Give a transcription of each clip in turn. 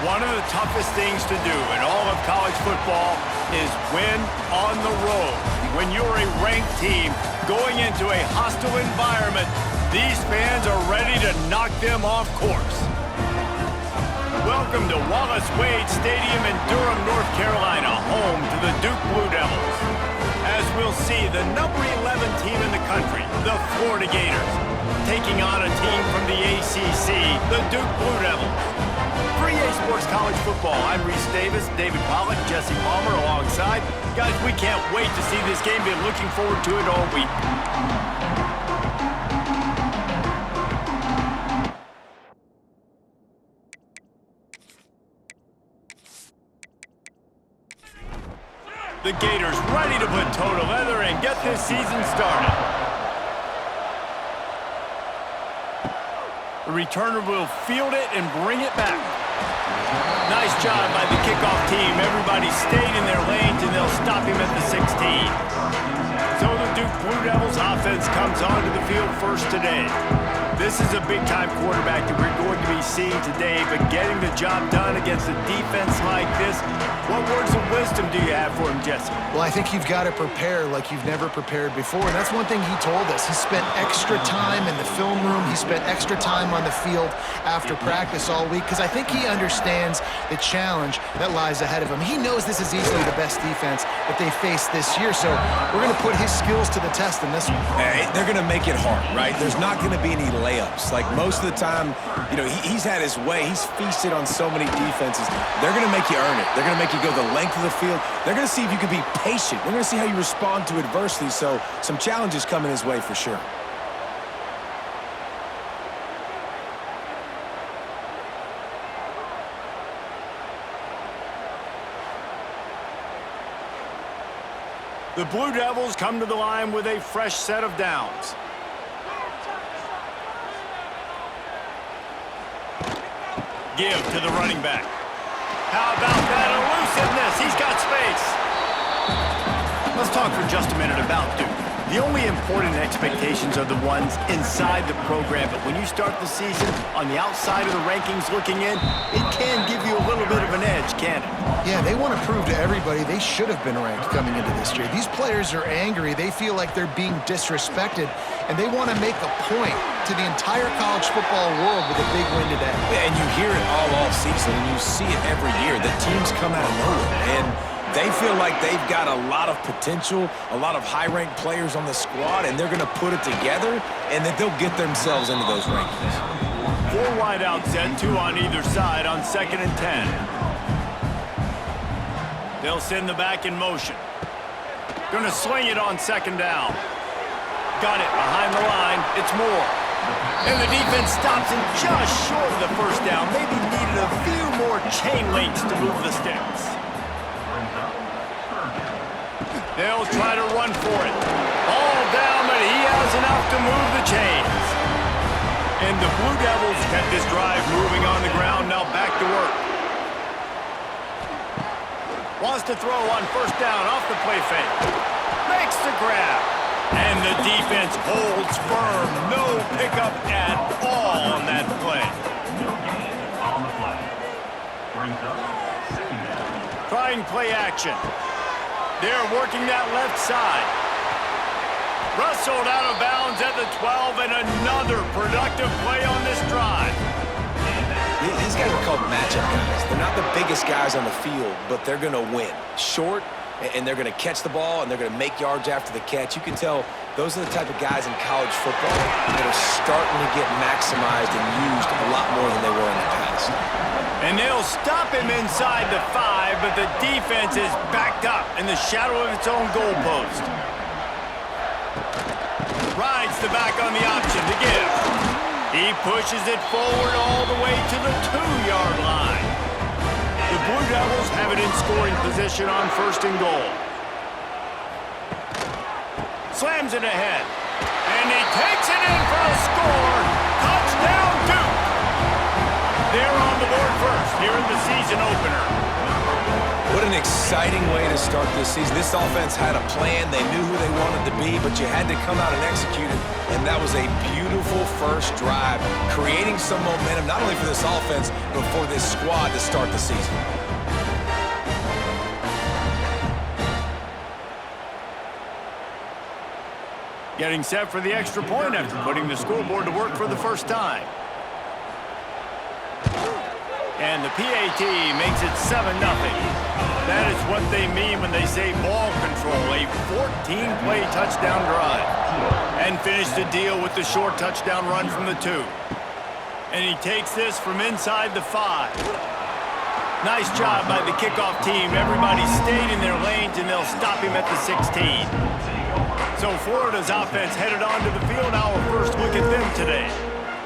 One of the toughest things to do in all of college football is win on the road. When you're a ranked team going into a hostile environment, these fans are ready to knock them off course. Welcome to Wallace Wade Stadium in Durham, North Carolina, home to the Duke Blue Devils. As we'll see, the number 11 team in the country, the Florida Gators, taking on a team from the ACC, the Duke Blue Devils. For EA Sports College Football, I'm Reese Davis, David Pollack, Jesse Palmer alongside. Guys, we can't wait to see this game. Been looking forward to it all week. The Gators ready to put toe to leather and get this season started. The returner will field it and bring it back. Nice job by the kickoff team. Everybody stayed in their lanes, and they'll stop him at the 16. So the Duke Blue Devils offense comes onto the field first today. This is a big-time quarterback that we're going to be seeing today, but getting the job done against a defense like this, what words of wisdom do you have for him, Jesse? Well, I think you've got to prepare like you've never prepared before, and that's one thing he told us. He spent extra time in the film room. He spent extra time on the field after practice all week, because I think he understands the challenge that lies ahead of him. He knows this is easily the best defense that they face this year, so we're going to put his skills to the test in this one. Hey, they're going to make it hard, right? There's not going to be any layups. Like most of the time, you know, he's had his way. He's feasted on so many defenses. They're going to make you earn it. They're going to make you go the length of the field. They're going to see if you can be patient. They're going to see how you respond to adversity. So some challenges coming his way for sure. The Blue Devils come to the line with a fresh set of downs. Give to the running back. How about that elusiveness? He's got space. Let's talk for just a minute about Duke. The only important expectations are the ones inside the program, but when you start the season on the outside of the rankings looking in, it can give you a little bit of an edge, can't it? Yeah, they want to prove to everybody they should have been ranked coming into this year. These players are angry. They feel like they're being disrespected, and they want to make a point to the entire college football world with a big win today. Yeah, and you hear it all season, and you see it every year. The teams come out of nowhere, and they feel like they've got a lot of potential, a lot of high-ranked players on the squad, and they're going to put it together, and that they'll get themselves into those rankings. 4 wideouts set, 2 on either side on 2nd and 10. They'll send the back in motion. Going to sling it on 2nd down. Got it behind the line. It's Moore. And the defense stops him just short of the first down. Maybe needed a few more chain links to move the sticks. They'll try to run for it. All down, but he has enough to move the chains. And the Blue Devils kept this drive moving on the ground. Now back to work. Wants to throw on 1st down off the play fake. Makes the grab. And the defense holds firm. No pickup at all on that play. Trying play action. They're working that left side. Wrestled out of bounds at the 12, and another productive play on this drive. These guys are called matchup guys. They're not the biggest guys on the field, but they're going to win. Short, and they're going to catch the ball, and they're going to make yards after the catch. You can tell those are the type of guys in college football that are starting to get maximized and used a lot more than they were in the past. And they'll stop him inside the 5, but the defense is backed up in the shadow of its own goalpost. Rides the back on the option to give. He pushes it forward all the way to the 2-yard line. The Blue Devils have it in scoring position on 1st and goal. Slams it ahead. And he takes it in for a score. Touchdown, Duke! They're on the board first here in the season opener. What an exciting way to start this season. This offense had a plan. They knew who they wanted to be, but you had to come out and execute it. and that was a beautiful first drive, creating some momentum not only for this offense, but for this squad to start the season. Getting set for the extra point after putting the scoreboard to work for the first time. And the PAT makes it 7-0. That is what they mean when they say ball control, a 14-play touchdown drive. And finish the deal with the short touchdown run from the 2. And he takes this from inside the 5. Nice job by the kickoff team. Everybody stayed in their lanes, and they'll stop him at the 16. So Florida's offense headed onto the field. Now our first look at them today.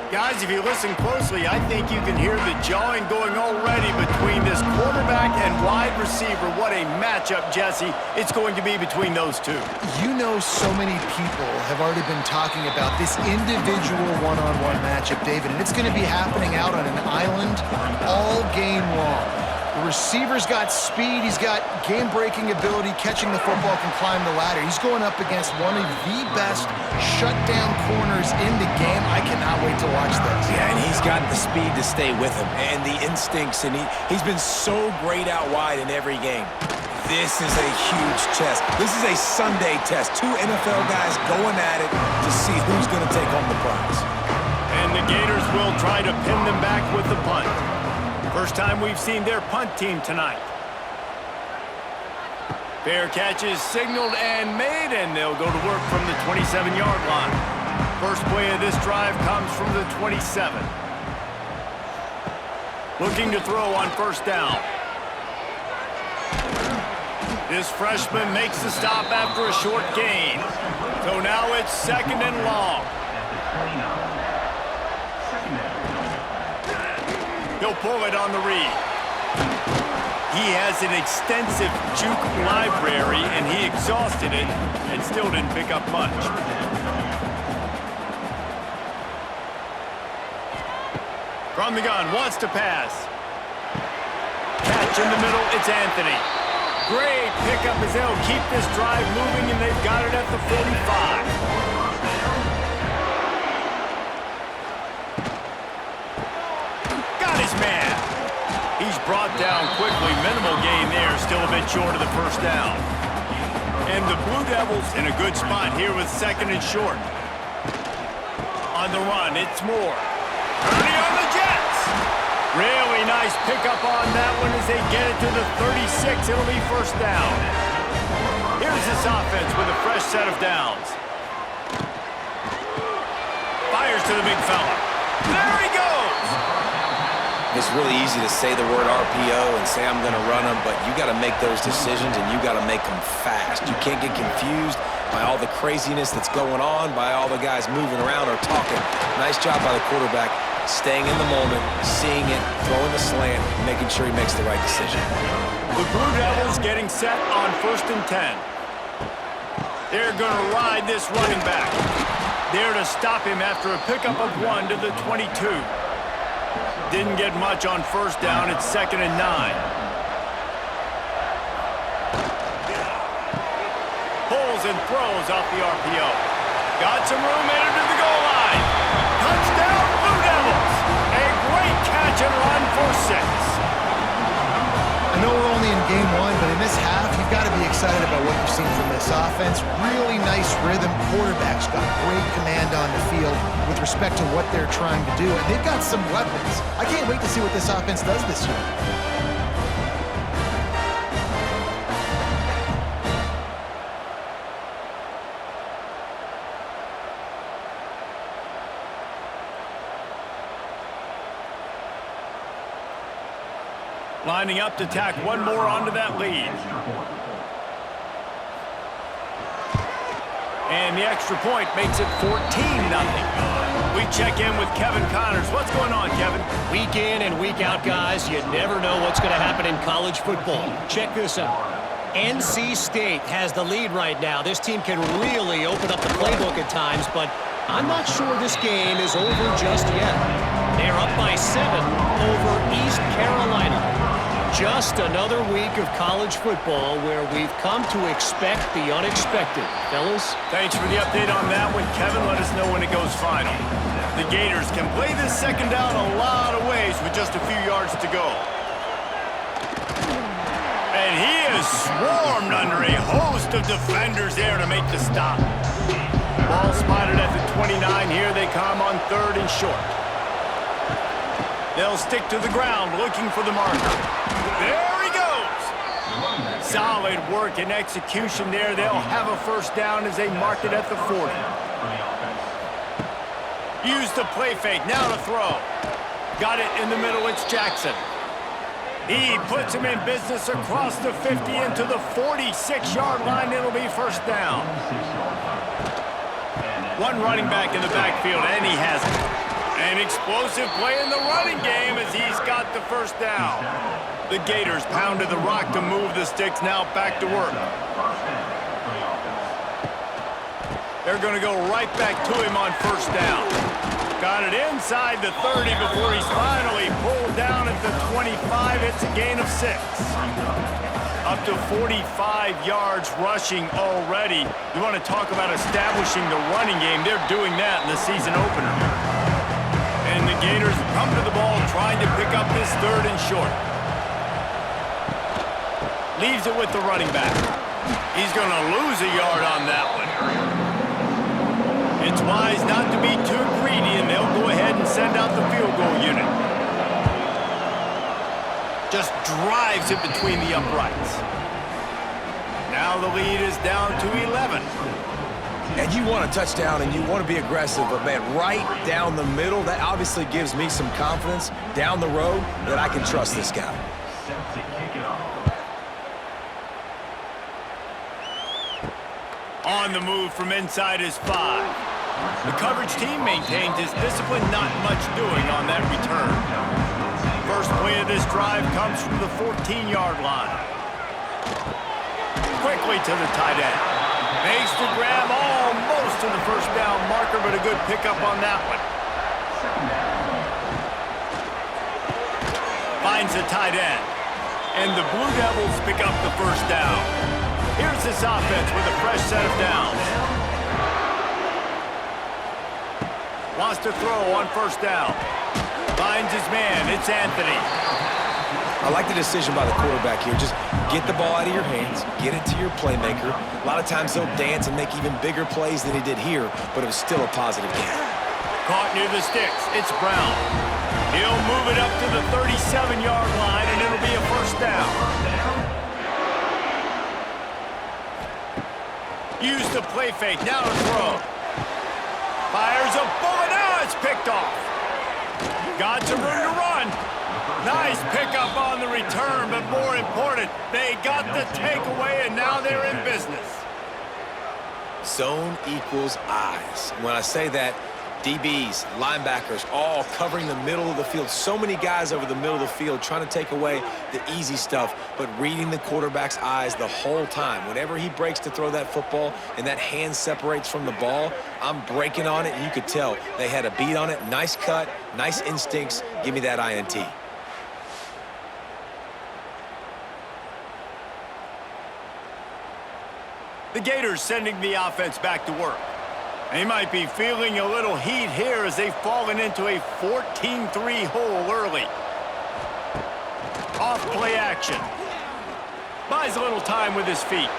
Guys, if you listen closely, I think you can hear the jawing going already between this quarterback and wide receiver. What a matchup, Jesse, it's going to be between those two. You know, so many people have already been talking about this individual one-on-one matchup, David, and it's going to be happening out on an island all game long. The receiver's got speed, he's got game-breaking ability, catching the football, can climb the ladder. He's going up against one of the best shutdown corners in the game. I cannot wait to watch this. Yeah, and he's got the speed to stay with him and the instincts, and he's been so great out wide in every game. This is a huge test. This is a Sunday test. Two NFL guys going at it to see who's going to take home the prize. And the Gators will try to pin them back with the punt. First time we've seen their punt team tonight. Fair catch is signaled and made, and they'll go to work from the 27-yard line. First play of this drive comes from the 27. Looking to throw on first down. This freshman makes the stop after a short gain. So now it's 2nd and long. He'll pull it on the read. He has an extensive juke library, and he exhausted it and still didn't pick up much. From the gun, wants to pass. Catch in the middle, it's Anthony. Great pickup as they'll keep this drive moving, and they've got it at the 45. Man. He's brought down quickly. Minimal gain there. Still a bit short of the first down. And the Blue Devils in a good spot here with 2nd and short. On the run, it's Moore. Early on the Jets. Really nice pickup on that one as they get it to the 36. It'll be first down. Here's this offense with a fresh set of downs. Fires to the big fella. There he goes. It's really easy to say the word RPO and say I'm going to run them, but you got to make those decisions and you got to make them fast. You can't get confused by all the craziness that's going on, by all the guys moving around or talking. Nice job by the quarterback, staying in the moment, seeing it, throwing the slant, making sure he makes the right decision. The Blue Devils getting set on 1st and 10. They're going to ride this running back. There to stop him after a pickup of 1 to the 22. Didn't get much on first down. It's 2nd and 9. Pulls and throws off the RPO. Got some room, headed to the goal line. Touchdown, Blue Devils. A great catch and run for 6. I know we're only in game 1, but in this half, you've got to be excited about what you've seen from this offense. Really nice rhythm. Quarterback's got great command on the field with respect to what they're trying to do, and they've got some weapons. I can't wait to see what this offense does this year. Lining up to tack one more onto that lead. And the extra point makes it 14-0. We check in with Kevin Connors. What's going on, Kevin? Week in and week out, guys, you never know what's going to happen in college football. Check this out. NC State has the lead right now. This team can really open up the playbook at times, but I'm not sure this game is over just yet. They're up by 7 over East Carolina. just another week of college football where we've come to expect the unexpected. Fellas? Thanks for the update on that one, Kevin. Let us know when it goes final. The Gators can play this second down a lot of ways with just a few yards to go. And he is swarmed under a host of defenders there to make the stop. Ball spotted at the 29. Here they come on 3rd and short. They'll stick to the ground looking for the marker. There he goes. Solid work and execution there. They'll have a first down as they mark it at the 40. Use the play fake. Now to throw. Got it in the middle. It's Jackson. He puts him in business across the 50 into the 46-yard line. It'll be first down. One running back in the backfield, and he has it. An explosive play in the running game as he's got the first down. The Gators pounded the rock to move the sticks. Now back to work. They're going to go right back to him on first down. Got it inside the 30 before he's finally pulled down at the 25. It's a gain of 6. Up to 45 yards rushing already. You want to talk about establishing the running game. They're doing that in the season opener. And the Gators come to the ball trying to pick up this 3rd and short. Leaves it with the running back. He's going to lose a yard on that one. It's wise not to be too greedy, and they'll go ahead and send out the field goal unit. Just drives it between the uprights. Now the lead is down to 11. And you want a touchdown and you want to be aggressive, but man, right down the middle, that obviously gives me some confidence down the road that I can trust this guy. On the move from inside his 5. The coverage team maintains his discipline, not much doing on that return. First play of this drive comes from the 14-yard line. Quickly to the tight end. Makes the grab almost to the first down marker, but a good pickup on that one. Finds the tight end. And the Blue Devils pick up the first down. Here's this offense with a fresh set of downs. Wants to throw on first down. Finds his man. It's Anthony. I like the decision by the quarterback here. Just get the ball out of your hands, get it to your playmaker. A lot of times he'll dance and make even bigger plays than he did here, but it was still a positive game. Caught near the sticks. It's Brown. He'll move it up to the 37-yard line, and it'll be a first down. Use the play fake. Now to throw. Fires a bullet. Now it's picked off. Got some room to run. Nice pickup on the return, but more important, they got the takeaway, and now they're in business. Zone equals eyes. When I say that, DBs, linebackers, all covering the middle of the field. So many guys over the middle of the field trying to take away the easy stuff, but reading the quarterback's eyes the whole time. Whenever he breaks to throw that football and that hand separates from the ball, I'm breaking on it, and you could tell they had a beat on it. Nice cut, nice instincts. Give me that INT. The Gators sending the offense back to work. They might be feeling a little heat here as they've fallen into a 14-3 hole early. Off play action. Buys a little time with his feet.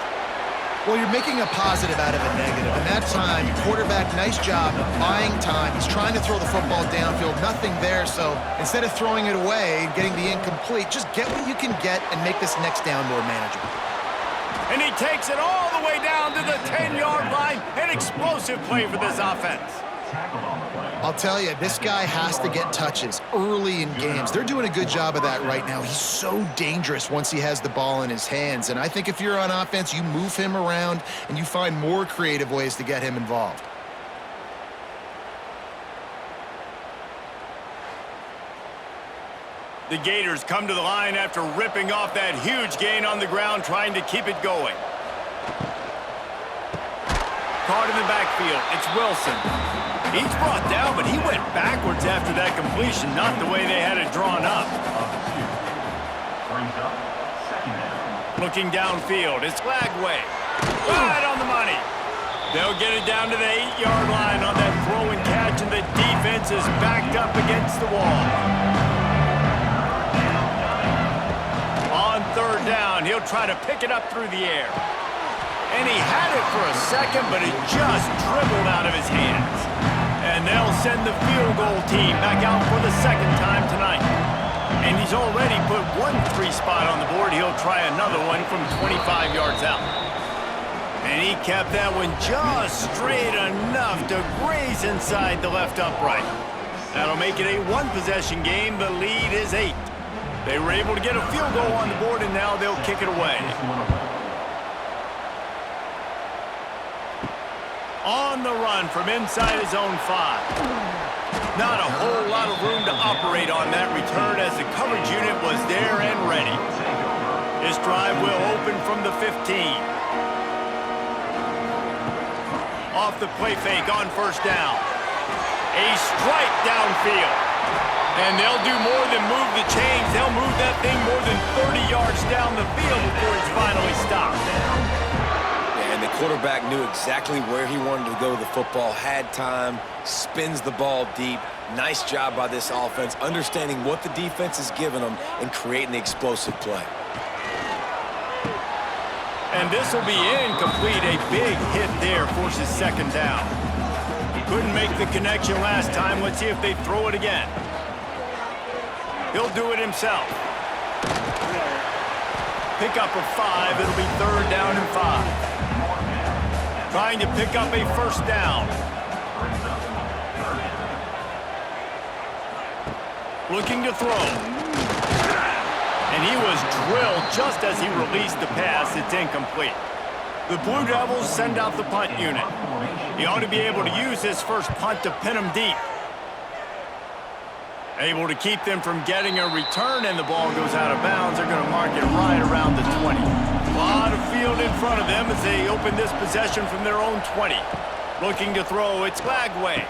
Well, you're making a positive out of a negative, and that time, quarterback, nice job buying time. He's trying to throw the football downfield, nothing there, so instead of throwing it away and getting the incomplete, just get what you can get and make this next down more manageable. And he takes it all the way down to the 10-yard line. An explosive play for this offense. I'll tell you, this guy has to get touches early in games. They're doing a good job of that right now. He's so dangerous once he has the ball in his hands. And I think if you're on offense, you move him around and you find more creative ways to get him involved. The Gators come to the line after ripping off that huge gain on the ground, trying to keep it going. Caught in the backfield. It's Wilson. He's brought down, but he went backwards after that completion, not the way they had it drawn up. Looking downfield, it's Lagway. Right on the money. They'll get it down to the 8-yard line on that throw and catch, and the defense is backed up against the wall. On third down, he'll try to pick it up through the air. And he had it for a second, but it just dribbled out of his hands. And they'll send the field goal team back out for the second time tonight. And he's already put one 3-spot on the board. He'll try another one from 25 yards out. And he kept that one just straight enough to graze inside the left upright. That'll make it a one-possession game. The lead is 8. They were able to get a field goal on the board, and now they'll kick it away. On the run from inside his own 5. Not a whole lot of room to operate on that return as the coverage unit was there and ready. This drive will open from the 15. Off the play fake on first down. A strike downfield. And they'll do more than move the chains. They'll move that thing more than 30 yards down the field before it's finally stopped. And the quarterback knew exactly where he wanted to go with the football, had time, spins the ball deep. Nice job by this offense, understanding what the defense is giving them and creating the explosive play. And this will be incomplete. A big hit there forces second down. Couldn't make the connection last time. Let's see if they throw it again. He'll do it himself. Pick up a 5. It'll be third down and 5. Trying to pick up a first down. Looking to throw. And he was drilled just as he released the pass. It's incomplete. The Blue Devils send out the punt unit. He ought to be able to use his first punt to pin him deep. Able to keep them from getting a return, and the ball goes out of bounds. They're going to mark it right around the 20. A lot of field in front of them as they open this possession from their own 20. Looking to throw, it's Lagway.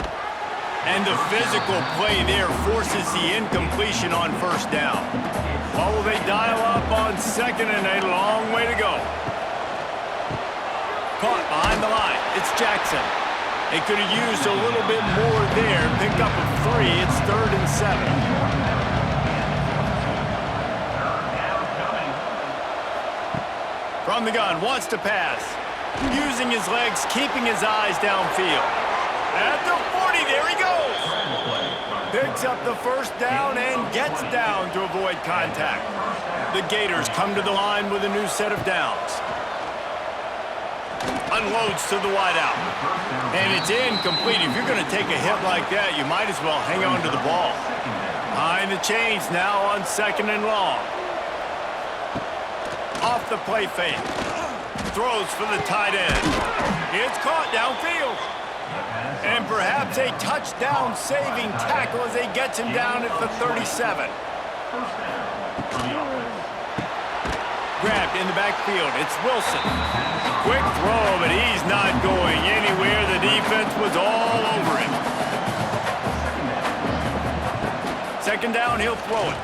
And the physical play there forces the incompletion on first down. What will they dial up on second, and a long way to go. Caught behind the line. It's Jackson. They could have used a little bit more there. Pick up a 3. It's third and 7. From the gun, wants to pass. Using his legs, keeping his eyes downfield. At the 40, there he goes. Picks up the first down and gets down to avoid contact. The Gators come to the line with a new set of downs. Unloads to the wideout. And it's incomplete. If you're going to take a hit like that, you might as well hang on to the ball. Behind the chains now on second and long. Off the play fake. Throws for the tight end. It's caught downfield. And perhaps a touchdown-saving tackle as he gets him down at the 37. Grabbed in the backfield. It's Wilson. Quick throw, but he's not going anywhere. The defense was all over him. Second down, he'll throw it.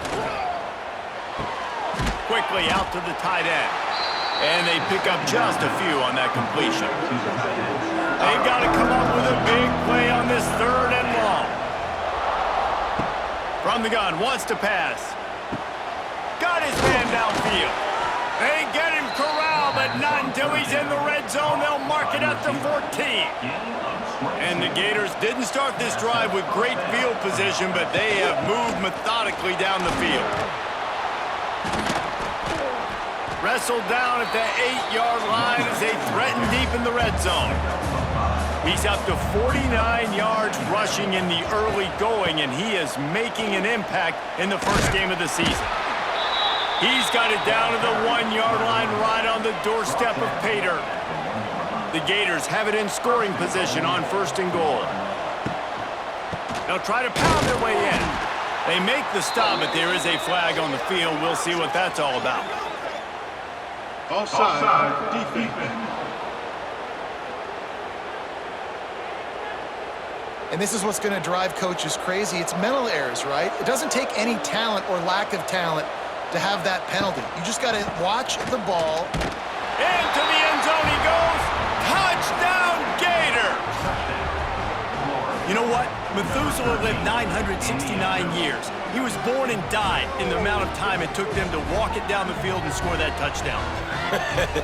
Quickly out to the tight end. And they pick up just a few on that completion. They've got to come up with a big play on this third and long. From the gun, wants to pass. Got his man downfield. They get him corralled, but not until he's in the red zone. They'll mark it at the 14. And the Gators didn't start this drive with great field position, but they have moved methodically down the field. Wrestled down at the 8-yard line as they threaten deep in the red zone. He's up to 49 yards rushing in the early going, and he is making an impact in the first game of the season. He's got it down to the 1-yard line right on the doorstep of Pater. The Gators have it in scoring position on first and goal. They'll try to pound their way in. They make the stop, but there is a flag on the field. We'll see what that's all about. Offside, defense. And this is what's going to drive coaches crazy. It's mental errors, right? It doesn't take any talent or lack of talent to have that penalty. You just got to watch the ball. Into the end zone he goes. Touchdown, Gators! You know what? Methuselah lived 969 years. He was born and died in the amount of time it took them to walk it down the field and score that touchdown.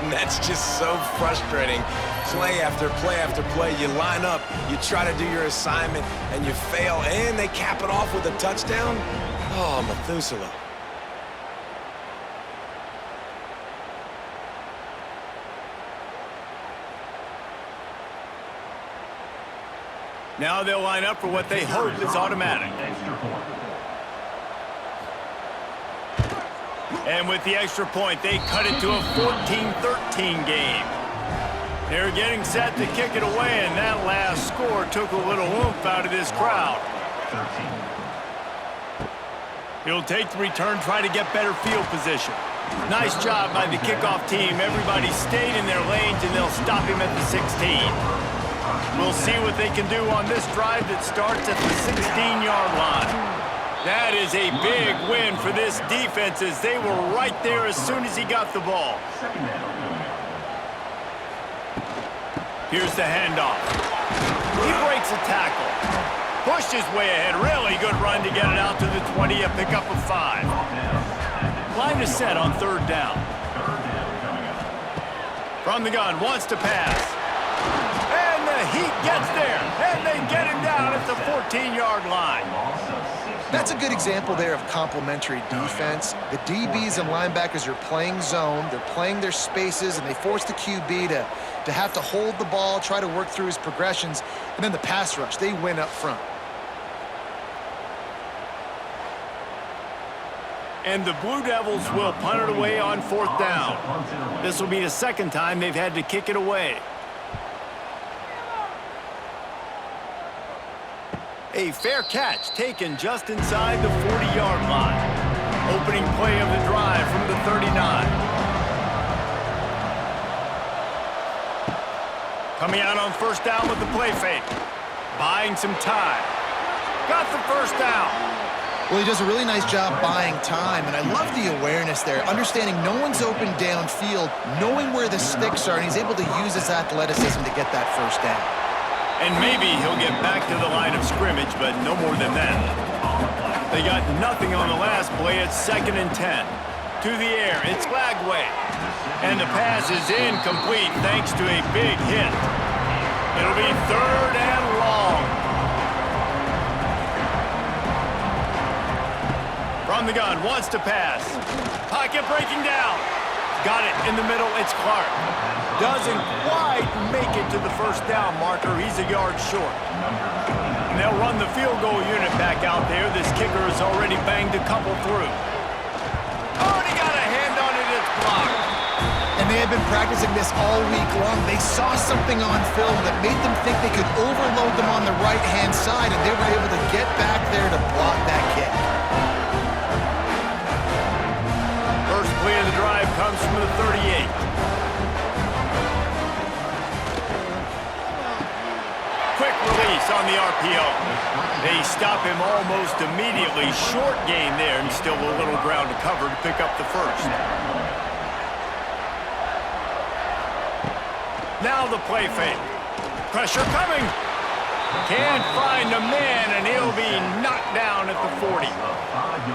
And that's just so frustrating. Play after play after play. You line up, you try to do your assignment, and you fail, and they cap it off with a touchdown? Oh, Methuselah. Now they'll line up for what they hope is automatic. And with the extra point, they cut it to a 14-13 game. They're getting set to kick it away, and that last score took a little oomph out of this crowd. He'll take the return, try to get better field position. Nice job by the kickoff team. Everybody stayed in their lanes, and they'll stop him at the 16. We'll see what they can do on this drive that starts at the 16-yard line. That is a big win for this defense as they were right there as soon as he got the ball. Here's the handoff. He breaks a tackle. Pushed his way ahead. Really good run to get it out to the 20, a pickup of 5. Line is set on 3rd down. From the gun, wants to pass. And the Heat gets there, and they get him down at the 14-yard line. That's a good example there of complementary defense. The DBs and linebackers are playing zone, they're playing their spaces, and they force the QB to have to hold the ball, try to work through his progressions, and then the pass rush, they win up front. And the Blue Devils will punt it away on 4th down. This will be the second time they've had to kick it away. A fair catch taken just inside the 40-yard line. Opening play of the drive from the 39. Coming out on 1st down with the play fake. Buying some time. Got the 1st down. Well, he does a really nice job buying time, and I love the awareness there, understanding no one's open downfield, knowing where the sticks are, and he's able to use his athleticism to get that 1st down. And maybe he'll get back to the line of scrimmage, but no more than that. They got nothing on the last play. It's 2nd and 10. To the air, it's Lagway. And the pass is incomplete thanks to a big hit. It'll be 3rd and long. From the gun, wants to pass. Pocket breaking down. Got it in the middle, it's Clark. Doesn't quite make it to the 1st down marker. He's a yard short. And they'll run the field goal unit back out there. This kicker has already banged a couple through. Already got a hand on it, it's blocked. And they had been practicing this all week long. They saw something on film that made them think they could overload them on the right-hand side, and they were able to get back there to block that kick. First play of the drive comes from the 38. Quick release on the RPO. They stop him almost immediately. Short gain there, and still a little ground to cover to pick up the 1st. Now the play fake. Pressure coming. Can't find a man, and he'll be knocked down at the 40.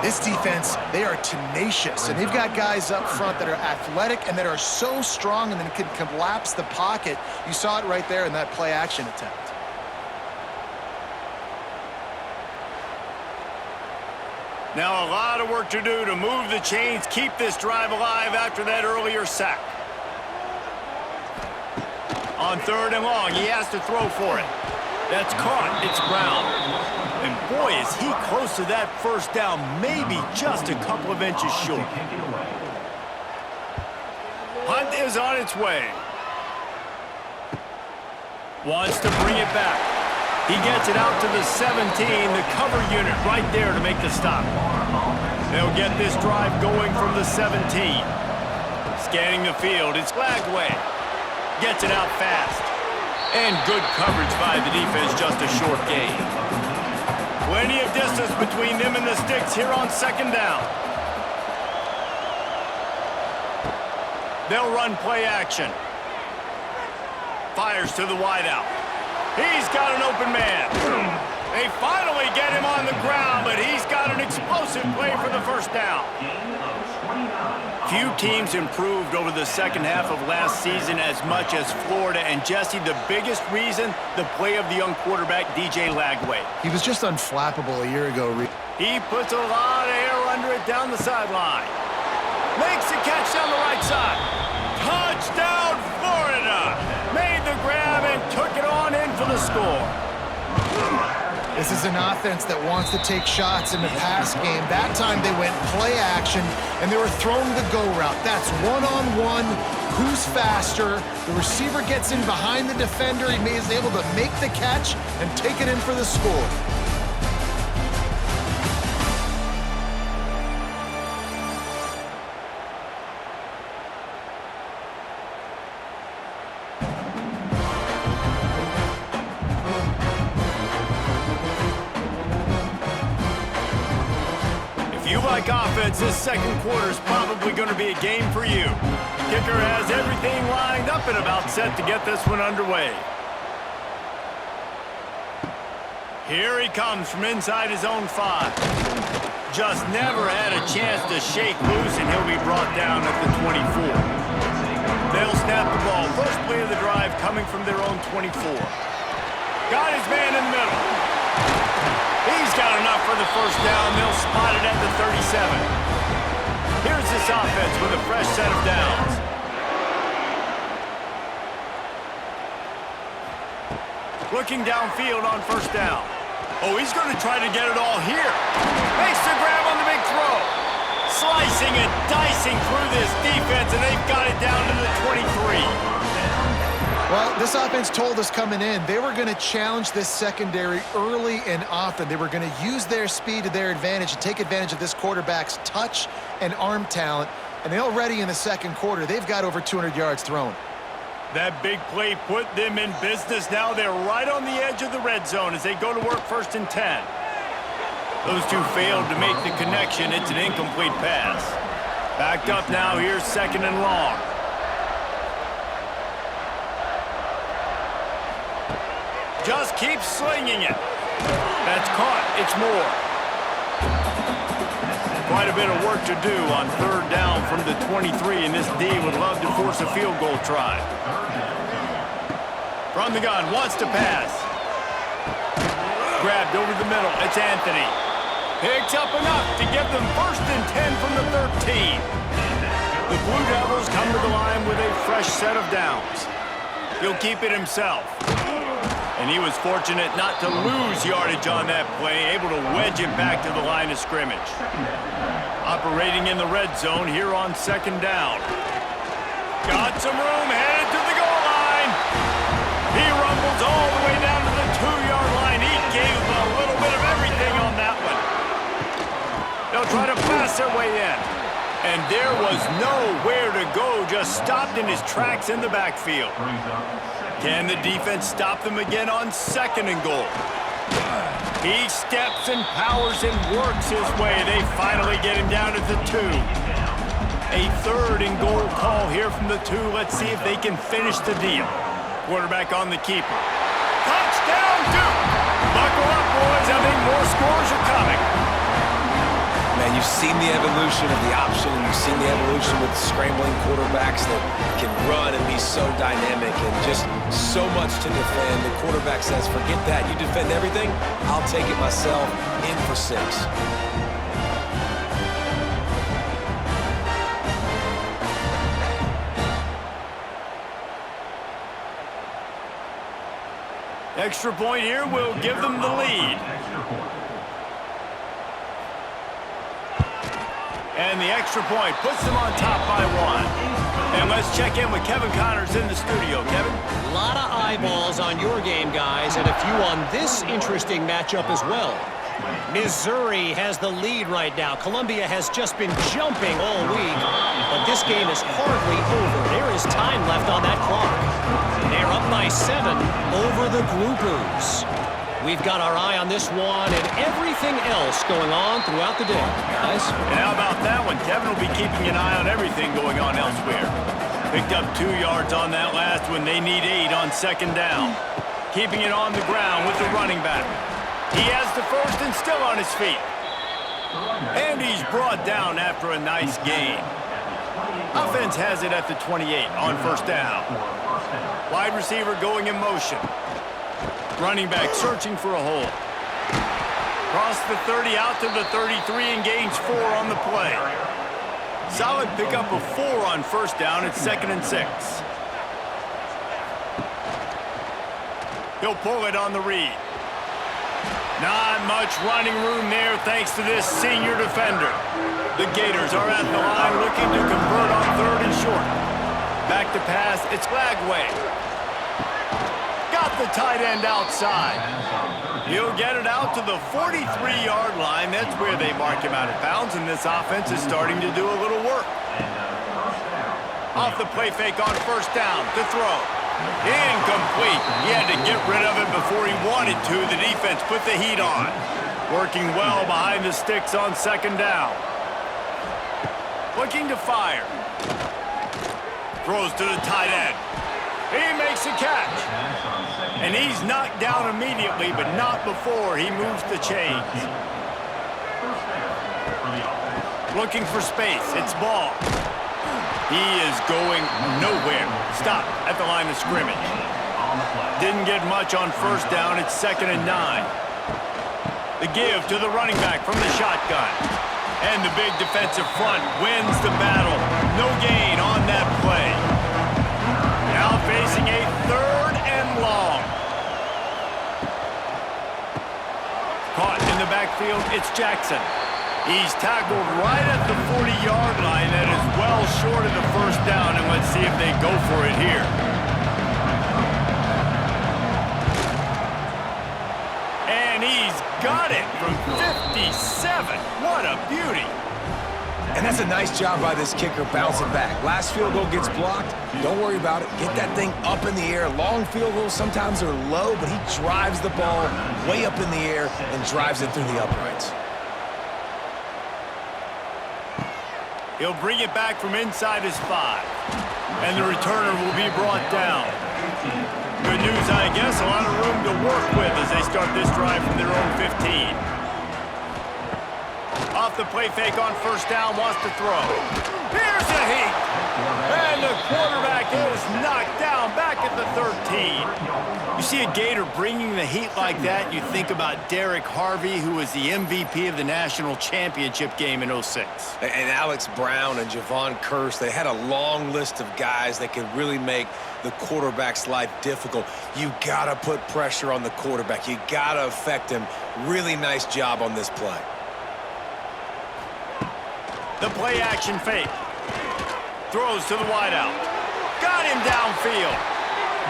This defense, they are tenacious, and they've got guys up front that are athletic and that are so strong and then can collapse the pocket. You saw it right there in that play-action attempt. Now a lot of work to do to move the chains, keep this drive alive after that earlier sack. On 3rd and long, he has to throw for it. That's caught. It's Brown. And boy, is he close to that 1st down, maybe just a couple of inches short. Hunt is on its way. Wants to bring it back. He gets it out to the 17, the cover unit right there to make the stop. They'll get this drive going from the 17. Scanning the field, it's Lagway. Gets it out fast. And good coverage by the defense, just a short gain. Plenty of distance between them and the sticks here on 2nd down. They'll run play action. Fires to the wideout. He's got an open man. They finally get him on the ground, but he's got an explosive play for the first down. Few teams improved over the second half of last season as much as Florida. And Jesse, the biggest reason, the play of the young quarterback, DJ Lagway. He was just unflappable a year ago. He puts a lot of air under it down the sideline. Makes the catch down the right side. Touchdown, Florida! Made the grab and took it on in for the score. This is an offense that wants to take shots in the pass game. That time they went play action, and they were throwing the go route. That's one-on-one. Who's faster? The receiver gets in behind the defender. He is able to make the catch and take it in for the score. If you like offense, this second quarter is probably going to be a game for you. Kicker has everything lined up and about set to get this one underway. Here he comes from inside his own 5. Just never had a chance to shake loose, and he'll be brought down at the 24. They'll snap the ball. First play of the drive coming from their own 24. Got his man in the middle. He's got enough for the first down. They'll spot it at the 37. Here's this offense with a fresh set of downs. Looking downfield on first down. Oh, he's going to try to get it all here. Makes the grab on the big throw. Slicing and dicing through this defense, and they've got it down to the 23. Well, this offense told us coming in they were going to challenge this secondary early and often. They were going to use their speed to their advantage and take advantage of this quarterback's touch and arm talent. And already in the second quarter, they've got over 200 yards thrown. That big play put them in business. Now they're right on the edge of the red zone as they go to work first and 10. Those two failed to make the connection. It's an incomplete pass. Backed up now. Here's second and long. Just keep slinging it. That's caught. It's more. Quite a bit of work to do on third down from the 23, and this D would love to force a field goal try. From the gun, wants to pass. Grabbed over the middle. It's Anthony. Picks up enough to give them first and 10 from the 13. The Blue Devils come to the line with a fresh set of downs. He'll keep it himself. And he was fortunate not to lose yardage on that play, able to wedge it back to the line of scrimmage. Operating in the red zone here on second down. Got some room, headed to the goal line. He rumbles all the way down to the 2-yard line. He gave them a little bit of everything on that one. They'll try to pass their way in. And there was nowhere to go, just stopped in his tracks in the backfield. Can the defense stop them again on second and goal? He steps and powers and works his way. They finally get him down at the 2. A third and goal call here from the 2. Let's see if they can finish the deal. Quarterback on the keeper. Touchdown, Duke! Buckle up, boys. I think more scores are coming. Man, you've seen the evolution of the option, and you've seen the evolution with scrambling quarterbacks that can run and be so dynamic and just so much to defend. The quarterback says, forget that. You defend everything, I'll take it myself. In for 6. Extra point here will give them the lead. And the extra point puts them on top by 1. And let's check in with Kevin Connors in the studio. Kevin? A lot of eyeballs on your game, guys, and a few on this interesting matchup as well. Missouri has the lead right now. Columbia has just been jumping all week, but this game is hardly over. There is time left on that clock. They're up by 7 over the Groupers. We've got our eye on this one and everything else going on throughout the day, guys. And how about that one? Kevin will be keeping an eye on everything going on elsewhere. Picked up 2 yards on that last one. They need 8 on second down. Keeping it on the ground with the running back. He has the first and still on his feet. And he's brought down after a nice gain. Offense has it at the 28 on first down. Wide receiver going in motion. Running back searching for a hole. Cross the 30 out to the 33 and gains 4 on the play. Solid pickup of 4 on first down. It's 2nd and 6. He'll pull it on the read. Not much running room there thanks to this senior defender. The Gators are at the line looking to convert on 3rd and short. Back to pass, it's Lagway. Got the tight end outside. He'll get it out to the 43-yard line. That's where they mark him out of bounds, and this offense is starting to do a little work. Off the play fake on first down to throw. Incomplete. He had to get rid of it before he wanted to. The defense put the heat on. Working well behind the sticks on second down. Looking to fire. Throws to the tight end. He makes a catch. And he's knocked down immediately, but not before he moves the chains. Looking for space. It's ball. He is going nowhere. Stop at the line of scrimmage. Didn't get much on first down. It's 2nd and 9. The give to the running back from the shotgun. And the big defensive front wins the battle. No gain on that play. Now facing a 3rd and long. Caught in the backfield, it's Jackson. He's tackled right at the 40-yard line. That is well short of the first down, and let's see if they go for it here. And he's got it from 57. What a beauty. And that's a nice job by this kicker bouncing back. Last field goal gets blocked. Don't worry about it. Get that thing up in the air. Long field goals sometimes are low, but he drives the ball way up in the air and drives it through the uprights. He'll bring it back from inside his 5. And the returner will be brought down. Good news, I guess. A lot of room to work with as they start this drive from their own 15. Off the play fake on first down, wants to throw. Here's a heat. And the quarterback is knocked down back at the 13. You see a Gator bringing the heat like that, you think about Derek Harvey, who was the MVP of the national championship game in '06. And Alex Brown and Javon Curse, they had a long list of guys that could really make the quarterback's life difficult. You gotta put pressure on the quarterback. You gotta affect him. Really nice job on this play. The play action fake. Throws to the wideout. Got him downfield.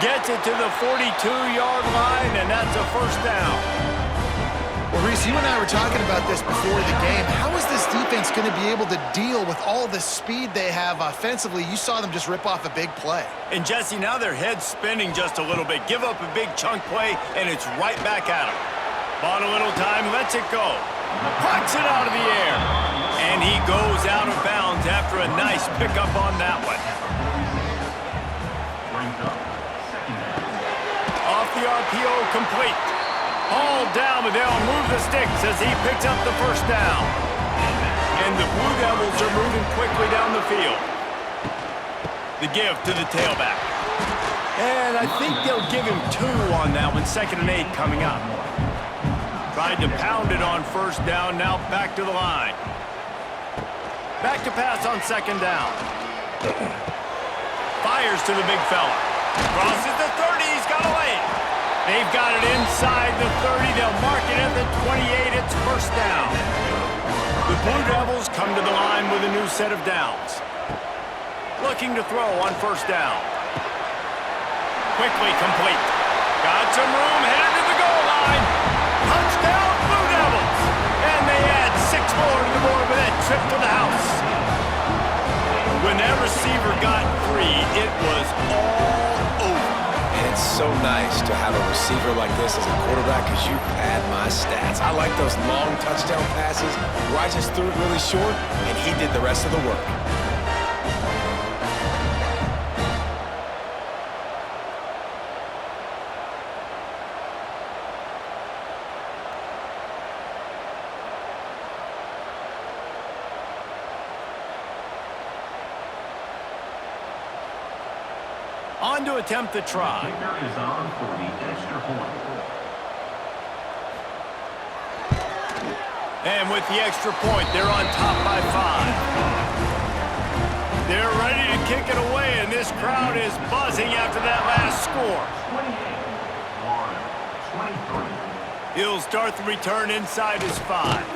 Gets it to the 42-yard line, and that's a first down. Well, Reese, you and I were talking about this before the game. How is this defense going to be able to deal with all the speed they have offensively? You saw them just rip off a big play. And, Jesse, now their head's spinning just a little bit. Give up a big chunk play, and it's right back at them. Bought a little time, lets it go. Pucks it out of the air. And he goes out of bounds after a nice pickup on that one. Off the RPO, complete. All down, but they'll move the sticks as he picks up the first down. And the Blue Devils are moving quickly down the field. The give to the tailback. And I think they'll give him 2 on that one. 2nd and 8 coming up. Tried to pound it on first down, now back to the line. Back to pass on second down. Fires to the big fella. Crosses the 30, he's got a lane. They've got it inside the 30, they'll mark it at the 28, it's first down. The Blue Devils come to the line with a new set of downs. Looking to throw on first down. Quickly complete. Got some room, headed to the goal line. Touchdown, Blue Devils! And they add 6 more to the board with that trip to the house. When that receiver got free, it was all over. It's so nice to have a receiver like this as a quarterback because you pad my stats. I like those long touchdown passes where I just threw it really short and he did the rest of the work. On to attempt the try. Kicker is on for the extra point. And with the extra point, they're on top by 5. They're ready to kick it away, and this crowd is buzzing after that last score. 28-23. He'll start the return inside his 5.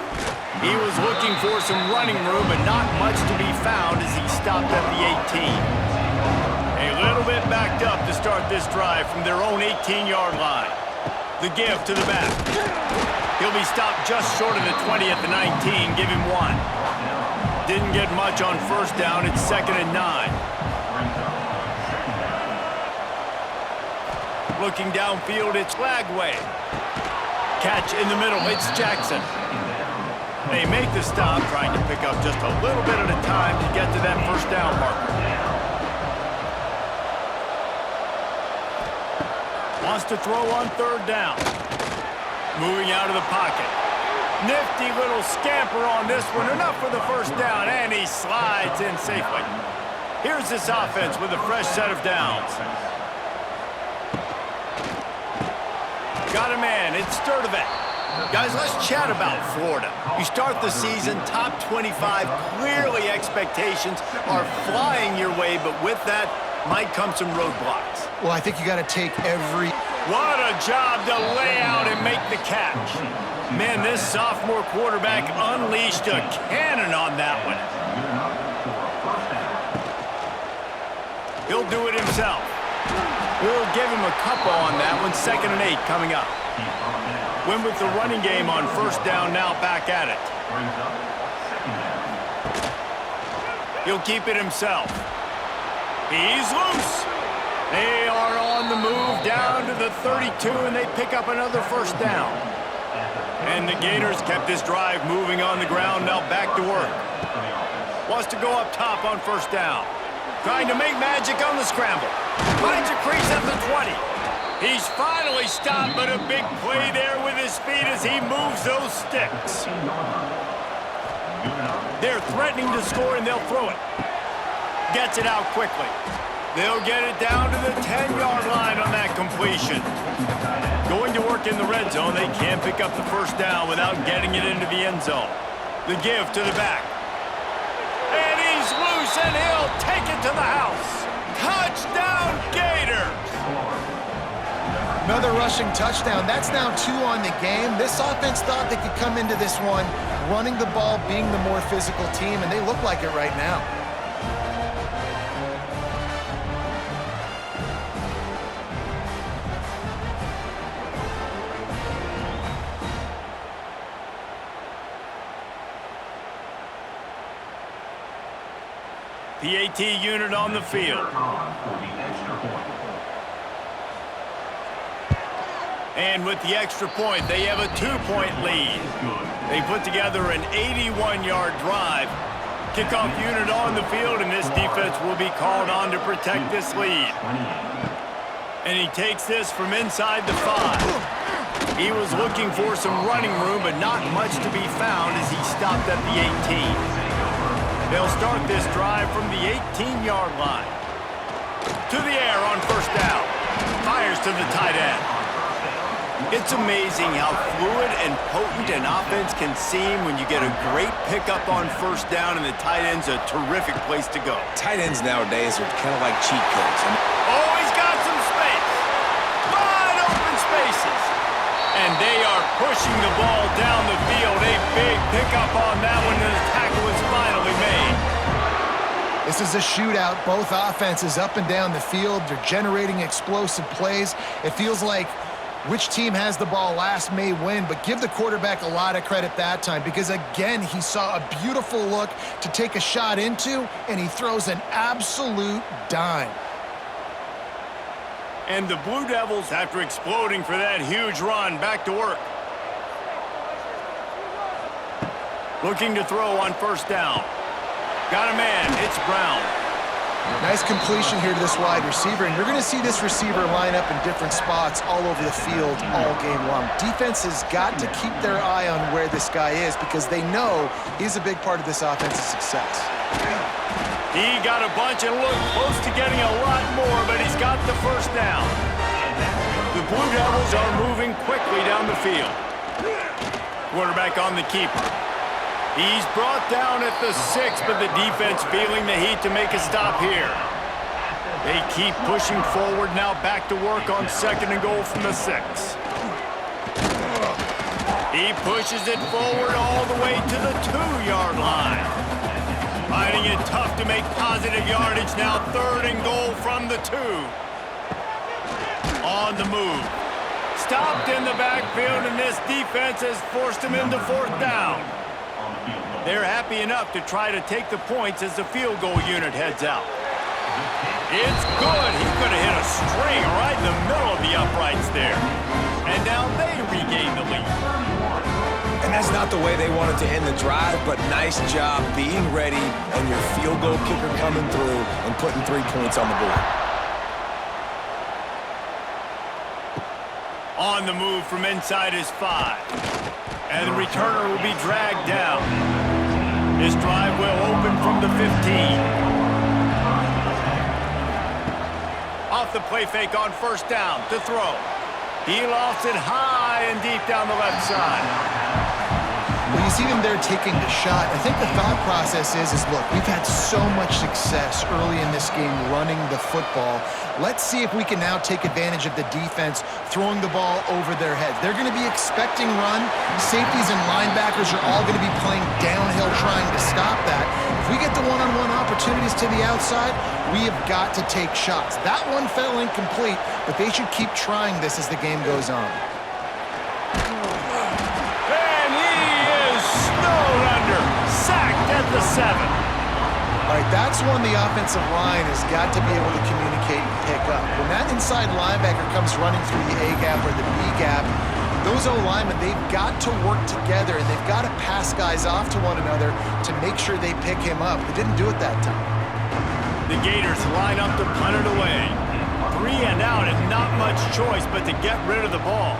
He was looking for some running room, but not much to be found as he stopped at the 18. A little bit backed up to start this drive from their own 18-yard line. The give to the back. He'll be stopped just short of the 20 at the 19. Give him 1. Didn't get much on first down. It's 2nd and 9. Looking downfield, it's Lagway. Catch in the middle, it's Jackson. They make the stop, trying to pick up just a little bit at a time to get to that first down marker. Wants to throw on 3rd down. Moving out of the pocket. Nifty little scamper on this one. Enough for the first down, and he slides in safely. Here's this offense with a fresh set of downs. Got a man. It's Sturdivant. Guys, let's chat about Florida. You start the season top 25. Clearly expectations are flying your way, but with that might come some roadblocks. Well, I think you got to take every... What a job to lay out and make the catch. Man, this sophomore quarterback unleashed a cannon on that one. He'll do it himself. We'll give him a couple on that one. 2nd and 8 coming up. Win with the running game on first down, now back at it. He'll keep it himself. He's loose. They are on the move down to the 32, and they pick up another first down. And the Gators kept this drive moving on the ground, now back to work. Wants to go up top on first down. Trying to make magic on the scramble. Finds a crease at the 20. He's finally stopped, but a big play there with his feet as he moves those sticks. They're threatening to score, and they'll throw it. Gets it out quickly. They'll get it down to the 10-yard line on that completion. Going to work in the red zone, they can't pick up the first down without getting it into the end zone. The give to the back. And he's loose, and he'll take it to the house. Touchdown, Gators! Another rushing touchdown. That's now 2 on the game. This offense thought they could come into this one running the ball, being the more physical team, and they look like it right now. PAT unit on the field. And with the extra point, they have a 2-point lead. They put together an 81-yard drive. Kickoff unit on the field, and this defense will be called on to protect this lead. And he takes this from inside the 5. He was looking for some running room, but not much to be found as he stopped at the 18. They'll start this drive from the 18-yard line. To the air on first down. Fires to the tight end. It's amazing how fluid and potent an offense can seem when you get a great pickup on first down, and the tight end's a terrific place to go. Tight ends nowadays are kind of like cheat codes. Oh, he's got some space. Wide open spaces. And they are pushing the ball down the field. A big pickup on that one, and the tackle is finally made. This is a shootout. Both offenses up and down the field. They're generating explosive plays. It feels like which team has the ball last may win, but give the quarterback a lot of credit that time because, again, he saw a beautiful look to take a shot into, and he throws an absolute dime. And the Blue Devils, after exploding for that huge run, back to work. Looking to throw on first down. Got a man. It's Brown. Nice completion here to this wide receiver, and you're going to see this receiver line up in different spots all over the field all game long. Defense has got to keep their eye on where this guy is because they know he's a big part of this offense's success. He got a bunch and looked close to getting a lot more, but he's got the first down. The Blue Devils are moving quickly down the field. Quarterback on the keeper. He's brought down at the 6, but the defense feeling the heat to make a stop here. They keep pushing forward, now back to work on 2nd and goal from the 6. He pushes it forward all the way to the 2-yard line. Finding it tough to make positive yardage now. 3rd and goal from the 2. On the move. Stopped in the backfield, and this defense has forced him into 4th down. They're happy enough to try to take the points as the field goal unit heads out. It's good. He could have hit a string right in the middle of the uprights there. And now they regain the lead. And that's not the way they wanted to end the drive, but nice job being ready and your field goal kicker coming through and putting 3 points on the board. On the move from inside his 5. And the returner will be dragged down. This drive will open from the 15. Off the play fake on 1st down to throw. He lofts it high and deep down the left side. Well, you see them there taking the shot. I think the thought process is look, we've had so much success early in this game running the football. Let's see if we can now take advantage of the defense throwing the ball over their heads. They're going to be expecting run. Safeties and linebackers are all going to be playing downhill trying to stop that. If we get the one-on-one opportunities to the outside, we have got to take shots. That one fell incomplete, but they should keep trying this as the game goes on. Sacked at the 7. All right, that's one the offensive line has got to be able to communicate and pick up. When that inside linebacker comes running through the A-gap or the B-gap, those O-linemen, they've got to work together, and they've got to pass guys off to one another to make sure they pick him up. They didn't do it that time. The Gators line up to punt it away. 3 and out and not much choice but to get rid of the ball.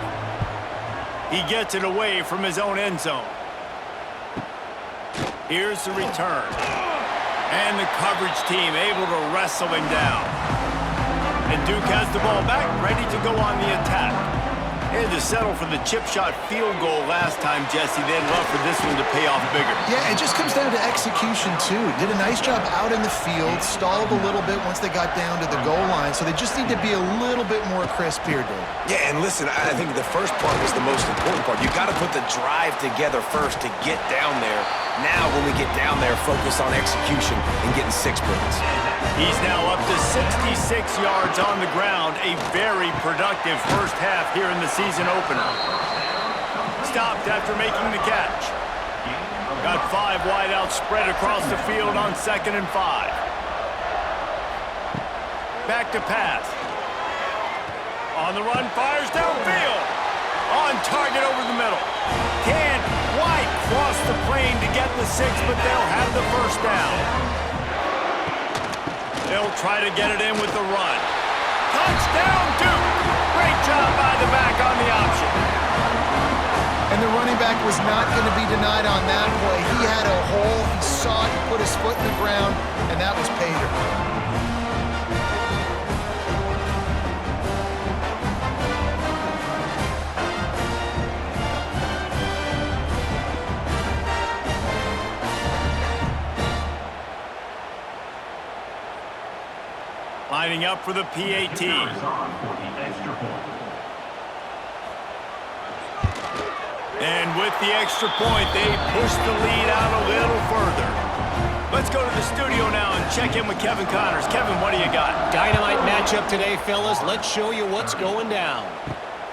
He gets it away from his own end zone. Here's the return. And the coverage team able to wrestle him down. And Duke has the ball back, ready to go on the attack. They had to settle for the chip shot field goal last time, Jesse. They'd love for this one to pay off bigger. Yeah, it just comes down to execution, too. Did a nice job out in the field, stalled a little bit once they got down to the goal line, so they just need to be a little bit more crisp here, Dave. Yeah, and listen, I think the first part was the most important part. You got to put the drive together first to get down there. Now, when we get down there, focus on execution and getting 6 points. He's now up to 66 yards on the ground. A very productive first half here in the season opener. Stopped after making the catch. Got 5 wide out spread across the field on 2nd and 5. Back to pass. On the run, fires downfield. On target over the middle. Can't quite cross the plane to get the 6, but they'll have the first down. They'll try to get it in with the run. Touchdown, Duke! Great job by the back on the option. And the running back was not going to be denied on that play. He had a hole, he saw it, he put his foot in the ground, and that was Pater. Lining up for the PAT. And with the extra point, they push the lead out a little further. Let's go to the studio now and check in with Kevin Connors. Kevin, what do you got? Dynamite matchup today, fellas. Let's show you what's going down.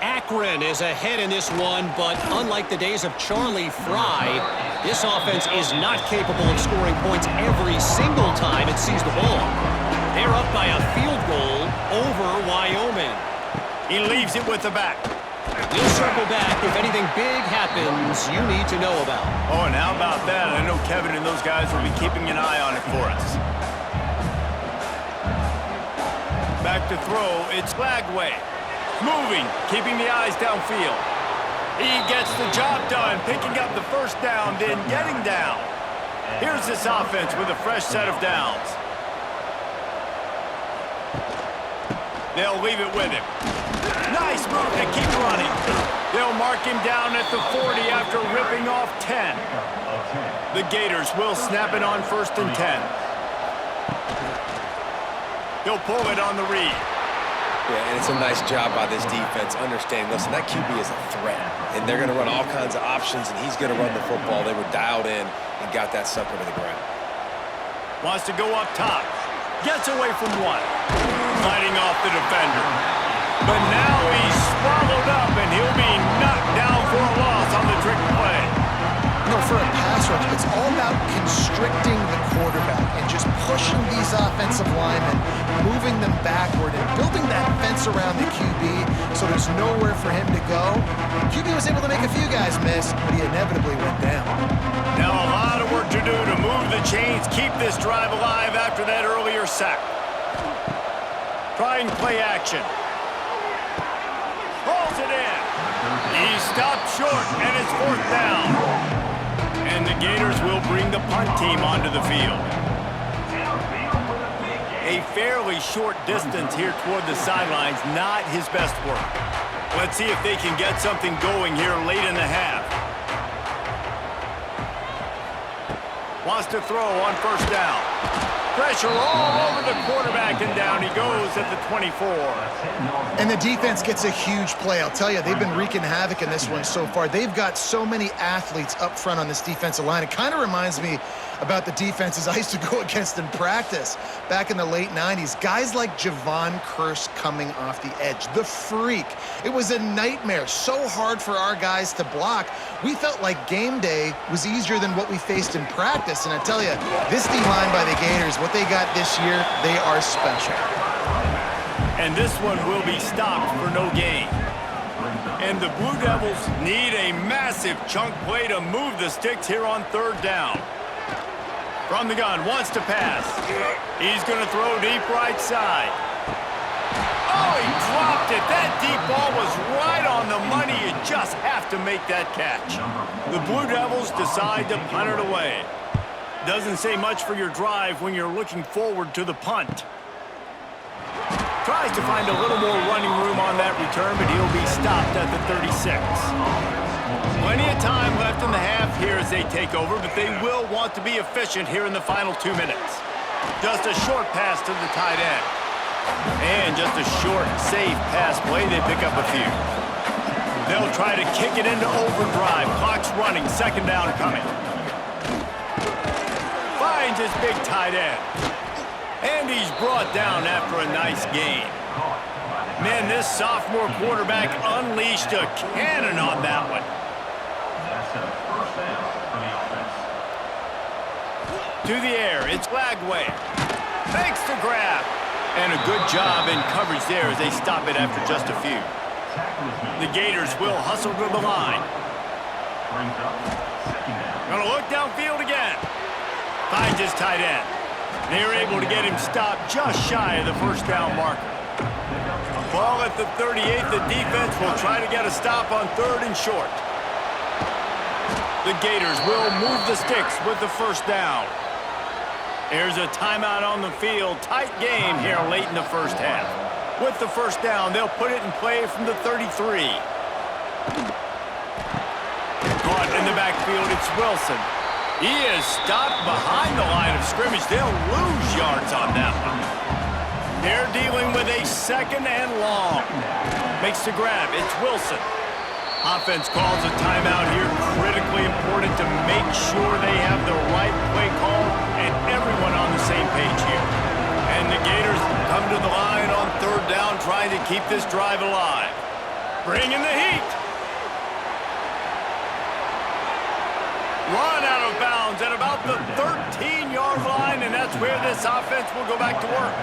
Akron is ahead in this one, but unlike the days of Charlie Fry, this offense is not capable of scoring points every single time it sees the ball. They're up by a field goal over Wyoming. He leaves it with the back. We'll circle back if anything big happens you need to know about. Oh, and how about that? I know Kevin and those guys will be keeping an eye on it for us. Back to throw. It's Flagway. Moving, keeping the eyes downfield. He gets the job done, picking up the first down, then getting down. Here's this offense with a fresh set of downs. They'll leave it with him. Nice move to keep running. They'll mark him down at the 40 after ripping off 10. The Gators will snap it on 1st and 10. He'll pull it on the read. Yeah, and it's a nice job by this defense understanding, listen, that QB is a threat, and they're going to run all kinds of options, and he's going to run the football. They were dialed in and got that sucker to the ground. Wants to go up top. Gets away from one. Fighting off the defender. But now he's swallowed up, and he'll be knocked down for a loss on the trick play. You know, for a pass rush, it's all about constricting the quarterback and just pushing these offensive linemen, moving them backward, and building that fence around the QB so there's nowhere for him to go. QB was able to make a few guys miss, but he inevitably went down. Now a lot of work to do to move the chains, keep this drive alive after that earlier sack. Trying play action. Pulls it in. He stopped short, and it's 4th down. And the Gators will bring the punt team onto the field. A fairly short distance here toward the sidelines, not his best work. Let's see if they can get something going here late in the half. Wants to throw on 1st down. Pressure all over the quarterback, and down he goes at the 24. And the defense gets a huge play. I'll tell you, they've been wreaking havoc in this one so far. They've got so many athletes up front on this defensive line. It kind of reminds me about the defenses I used to go against in practice back in the late 90s. Guys like Javon Curse coming off the edge. The freak. It was a nightmare. So hard for our guys to block. We felt like game day was easier than what we faced in practice. And I tell you, this D-line by the Gators, what they got this year, they are special. And this one will be stopped for no gain. And the Blue Devils need a massive chunk play to move the sticks here on 3rd down. From the gun, wants to pass. He's going to throw deep right side. Oh, he dropped it. That deep ball was right on the money. You just have to make that catch. The Blue Devils decide to punt it away. Doesn't say much for your drive when you're looking forward to the punt. Tries to find a little more running room on that return, but he'll be stopped at the 36. Plenty of time left in the half here as they take over, but they will want to be efficient here in the final 2 minutes. Just a short pass to the tight end. And just a short, safe pass play. They pick up a few. They'll try to kick it into overdrive. Clock's running. 2nd down coming. Finds his big tight end. And he's brought down after a nice gain. Man, this sophomore quarterback unleashed a cannon on that one. To the air, it's Lagway. Makes the grab. And a good job in coverage there as they stop it after just a few. The Gators will hustle to the line. Gonna look downfield again. Finds his tight end. They're able to get him stopped just shy of the 1st down marker. Ball at the 38. The defense will try to get a stop on 3rd and short. The Gators will move the sticks with the 1st down. There's a timeout on the field. Tight game here late in the 1st half. With the 1st down, they'll put it in play from the 33. Caught in the backfield, it's Wilson. He is stopped behind the line of scrimmage. They'll lose yards on that one. They're dealing with a 2nd and long. Makes the grab. It's Wilson. Offense calls a timeout here. Critically important to make sure they have the right play call and everyone on the same page here. And the Gators come to the line on 3rd down, trying to keep this drive alive. Bringing the heat. Run out of bounds at about the 13-yard line, and that's where this offense will go back to work.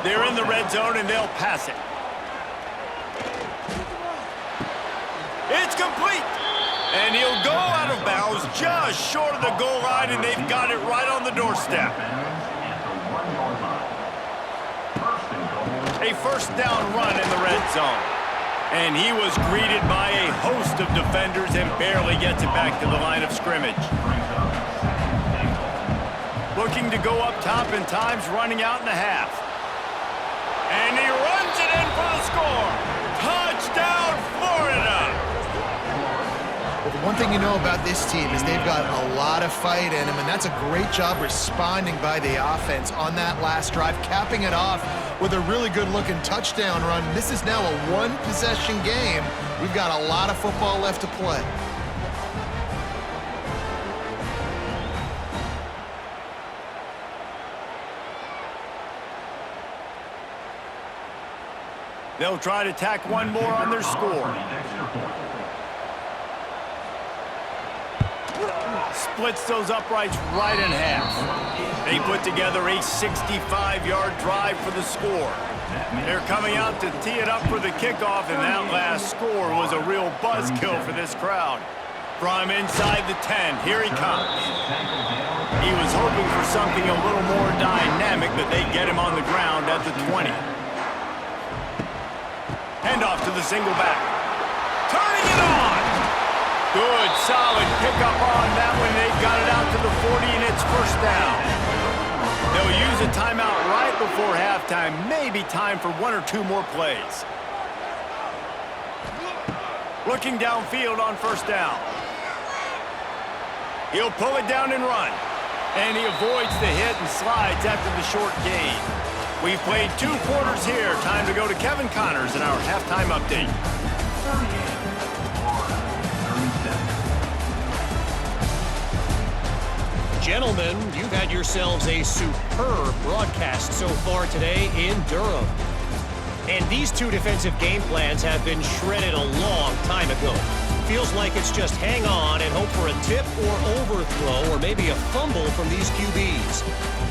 They're in the red zone, and they'll pass it. It's complete. And he'll go out of bounds just short of the goal line, and they've got it right on the doorstep. A 1st down run in the red zone. And he was greeted by a host of defenders and barely gets it back to the line of scrimmage. Looking to go up top in times, running out in the half. And he runs it in for the score. Touchdown, Florida! Well, the one thing you know about this team is they've got a lot of fight in them, and that's a great job responding by the offense on that last drive, capping it off with a really good-looking touchdown run. This is now a one-possession game. We've got a lot of football left to play. They'll try to tack one more on their score. Splits those uprights right in half. They put together a 65-yard drive for the score. They're coming out to tee it up for the kickoff, and that last score was a real buzzkill for this crowd. From inside the 10, here he comes. He was hoping for something a little more dynamic, but they get him on the ground at the 20. Handoff to the single back. Turning it on! Good, solid pickup on that one. They've got it out to the 40, and it's first down. They'll use a timeout right before halftime. Maybe time for one or two more plays. Looking downfield on first down. He'll pull it down and run. And he avoids the hit and slides after the short gain. We've played 2 quarters here. Time to go to Kevin Connors in our halftime update. Gentlemen, you've had yourselves a superb broadcast so far today in Durham. And these 2 defensive game plans have been shredded a long time ago. Feels like it's just hang on and hope for a tip or overthrow or maybe a fumble from these QBs.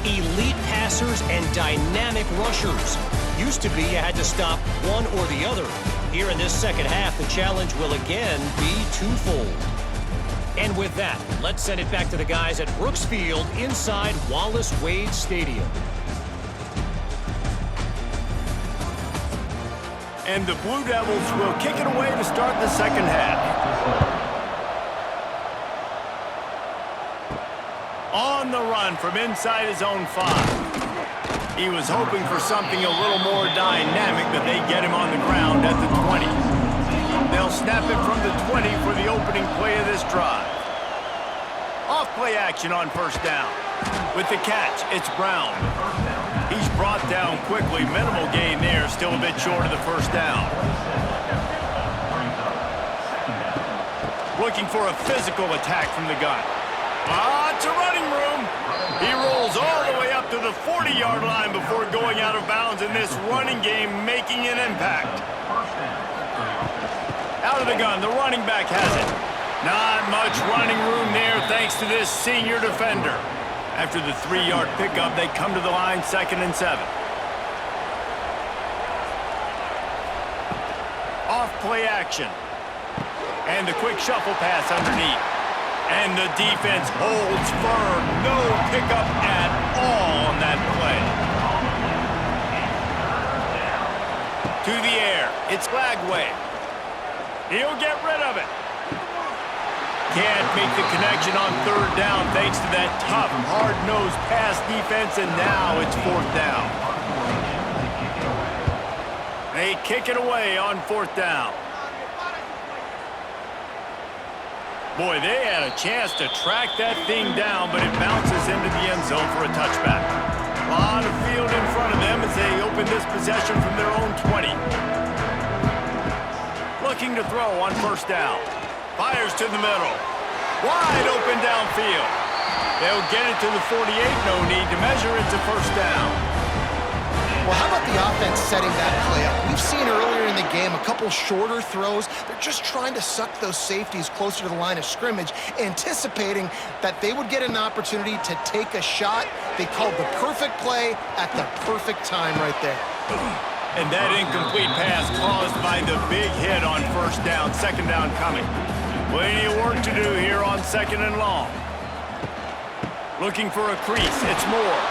Elite passers and dynamic rushers. Used to be you had to stop one or the other. Here in this second half, the challenge will again be twofold. And with that, let's send it back to the guys at Brooks Field inside Wallace Wade Stadium. And the Blue Devils will kick it away to start the second half. On the run from inside his own 5. He was hoping for something a little more dynamic, but they get him on the ground at the 20. They'll snap it from the 20 for the opening play of this drive. Off play action on first down. With the catch, it's Brown. He's brought down quickly. Minimal gain there, still a bit short of the first down. Looking for a physical attack from the gun. It's a running room. He rolls all the way up to the 40-yard line before going out of bounds in this running game, making an impact. Out of the gun, the running back has it. Not much running room there thanks to this senior defender. After the 3-yard pickup, they come to the line 2nd and 7. Off play action. And the quick shuffle pass underneath. And the defense holds firm. No pickup at all on that play. To the air. It's Lagway. He'll get rid of it. Can't make the connection on 3rd down thanks to that tough, hard-nosed pass defense, and now it's 4th down. They kick it away on 4th down. Boy, they had a chance to track that thing down, but it bounces into the end zone for a touchback. A lot of field in front of them as they open this possession from their own 20. Looking to throw on first down. Fires to the middle. Wide open downfield. They'll get it to the 48. No need to measure it to first down. Well, how about the offense setting that play up? We've seen earlier in the game a couple shorter throws. They're just trying to suck those safeties closer to the line of scrimmage, anticipating that they would get an opportunity to take a shot. They called the perfect play at the perfect time right there. And that incomplete pass caused by the big hit on first down, 2nd down coming. Plenty of work to do here on 2nd and long. Looking for a crease, it's Moore.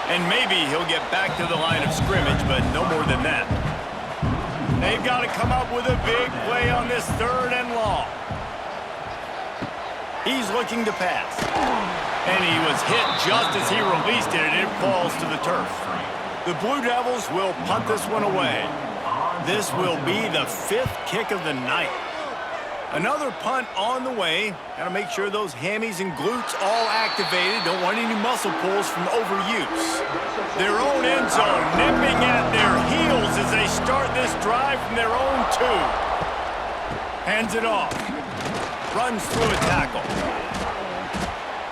And maybe he'll get back to the line of scrimmage, but no more than that. They've got to come up with a big play on this 3rd and long. He's looking to pass. And he was hit just as he released it, and it falls to the turf. The Blue Devils will punt this one away. This will be the 5th kick of the night. Another punt on the way. Got to make sure those hammies and glutes all activated. Don't want any muscle pulls from overuse. Their own end zone nipping at their heels as they start this drive from their own 2. Hands it off. Runs through a tackle.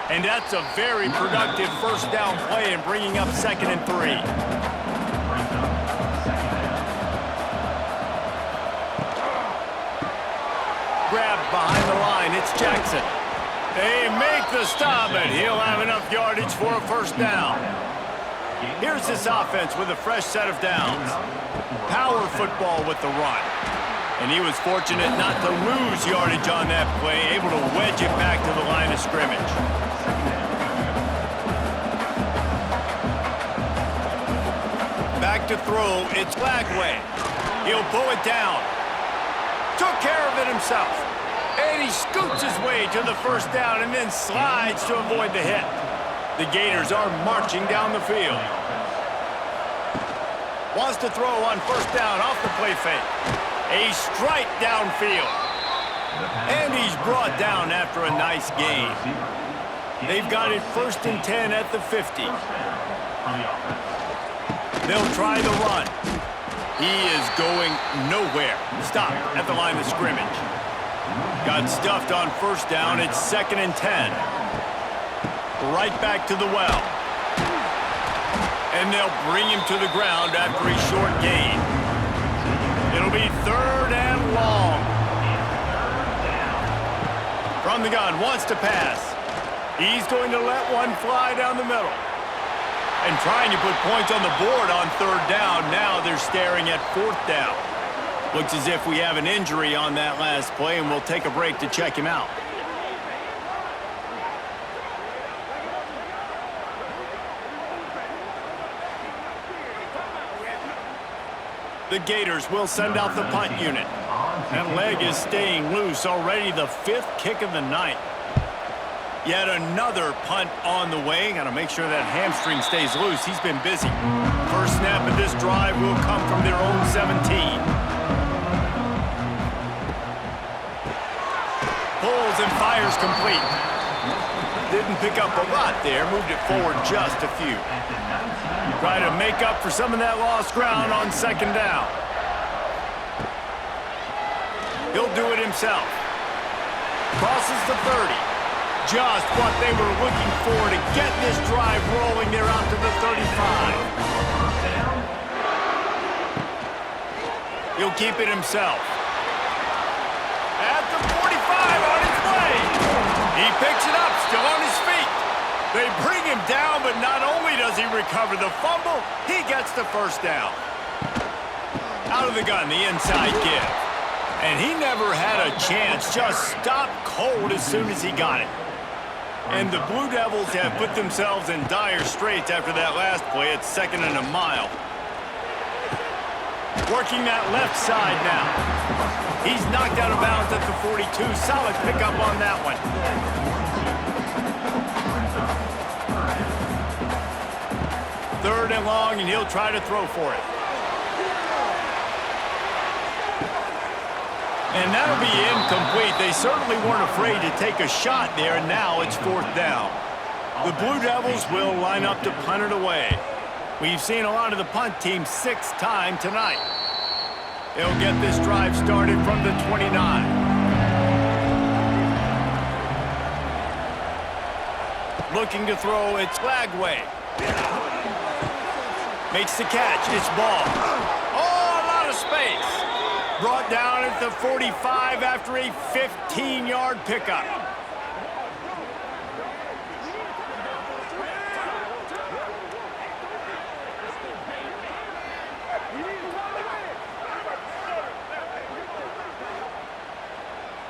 And that's a very productive first down play and bringing up 2nd and 3. Grabbed behind the line. It's Jackson. They make the stop, and he'll have enough yardage for a first down. Here's this offense with a fresh set of downs. Power football with the run. And he was fortunate not to lose yardage on that play, able to wedge it back to the line of scrimmage. Back to throw, it's Lagway. He'll pull it down. Took care of it himself. And he scoots his way to the first down and then slides to avoid the hit. The Gators are marching down the field. Wants to throw on first down off the play fake. A strike downfield. And he's brought down after a nice gain. They've got it 1st and 10 at the 50. They'll try the run. He is going nowhere. Stop at the line of scrimmage. Got stuffed on first down. It's 2nd and 10. Right back to the well. And they'll bring him to the ground after a short gain. It'll be 3rd and long. From the gun, wants to pass. He's going to let one fly down the middle. And trying to put points on the board on 3rd down. Now they're staring at 4th down. Looks as if we have an injury on that last play, and we'll take a break to check him out. The Gators will send out the punt unit. That leg is staying loose already, the 5th kick of the night. Yet another punt on the way. Got to make sure that hamstring stays loose. He's been busy. First snap of this drive will come from their own 17. Pulls and fires complete. Didn't pick up a lot there. Moved it forward just a few. Try to make up for some of that lost ground on 2nd down. He'll do it himself. Crosses the 30. Just what they were looking for to get this drive rolling. They're out to the 35. He'll keep it himself. At the 45 on his way. He picks it up, still on his feet. They bring him down, but not only does he recover the fumble, he gets the first down. Out of the gun, the inside give. And he never had a chance, just stopped cold as soon as he got it. And the Blue Devils have put themselves in dire straits after that last play. It's 2nd and a mile. Working that left side now. He's knocked out of bounds at the 42. Solid pickup on that one. Third and long, and he'll try to throw for it. And that'll be incomplete. They certainly weren't afraid to take a shot there, and now it's 4th down. The Blue Devils will line up to punt it away. We've seen a lot of the punt team 6th time tonight. They'll get this drive started from the 29. Looking to throw, it's Lagway. Makes the catch, it's ball. Oh, a lot of space. Brought down at the 45 after a 15-yard pickup.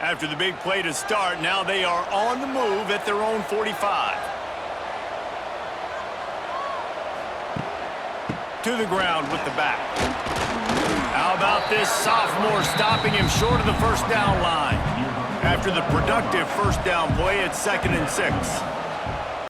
After the big play to start, now they are on the move at their own 45. To the ground with the back. How about this sophomore stopping him short of the first down line? After the productive first down play, it's 2nd and 6.